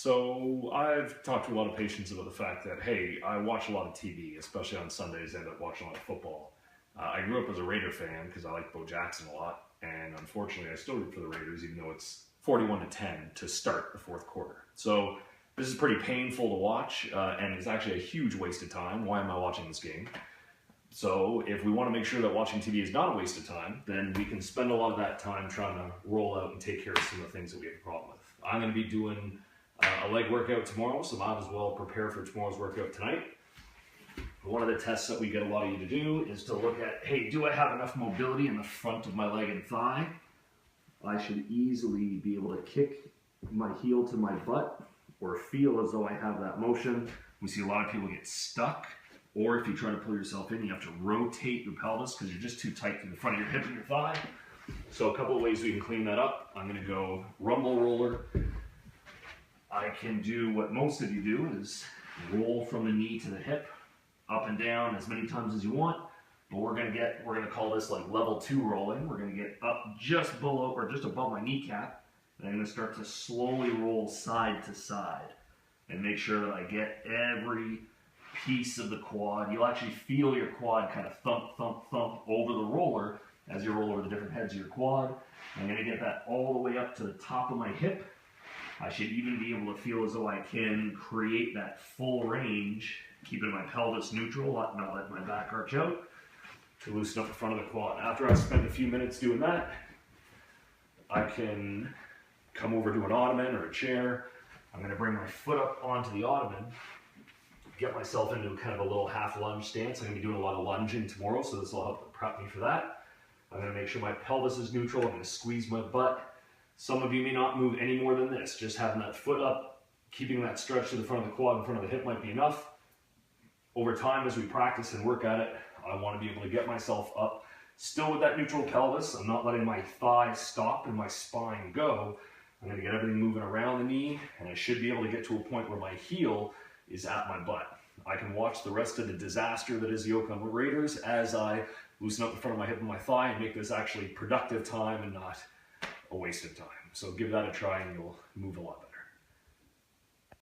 So I've talked to a lot of patients about the fact that, hey, I watch a lot of TV, especially on Sundays. I end up watching a lot of football. I grew up as a Raider fan because I like Bo Jackson a lot, and unfortunately I still root for the Raiders even though it's 41-10 to start the fourth quarter. So this is pretty painful to watch, and it's actually a huge waste of time. Why am I watching this game? So if we want to make sure that watching TV is not a waste of time, then we can spend a lot of that time trying to roll out and take care of some of the things that we have a problem with. I'm going to be doing a leg workout tomorrow, so might as well prepare for tomorrow's workout tonight. One of the tests that we get a lot of you to do is to look at, hey, do I have enough mobility in the front of my leg and thigh? I should easily be able to kick my heel to my butt or feel as though I have that motion. We see a lot of people get stuck, or if you try to pull yourself in, you have to rotate your pelvis because you're just too tight to the front of your hip and your thigh. So a couple of ways we can clean that up. I'm going to go rumble roller. I can do what most of you do, is roll from the knee to the hip, up and down as many times as you want. But we're gonna call this like level 2 rolling. We're gonna get up just below or just above my kneecap, and I'm gonna start to slowly roll side to side and make sure that I get every piece of the quad. You'll actually feel your quad kind of thump, thump, thump over the roller as you roll over the different heads of your quad. I'm gonna get that all the way up to the top of my hip. I should even be able to feel as though I can create that full range, keeping my pelvis neutral, not letting my back arch out, to loosen up the front of the quad. After I spend a few minutes doing that, I can come over to an ottoman or a chair. I'm going to bring my foot up onto the ottoman, get myself into kind of a little half lunge stance. I'm going to be doing a lot of lunging tomorrow, so this will help prep me for that. I'm going to make sure my pelvis is neutral. I'm going to squeeze my butt. Some of you may not move any more than this. Just having that foot up, keeping that stretch to the front of the quad in front of the hip might be enough. Over time, as we practice and work at it, I want to be able to get myself up, still with that neutral pelvis. I'm not letting my thigh stop and my spine go. I'm going to get everything moving around the knee, and I should be able to get to a point where my heel is at my butt. I can watch the rest of the disaster that is the Oakland Raiders as I loosen up the front of my hip and my thigh and make this actually productive time and not a waste of time. So give that a try and you'll move a lot better.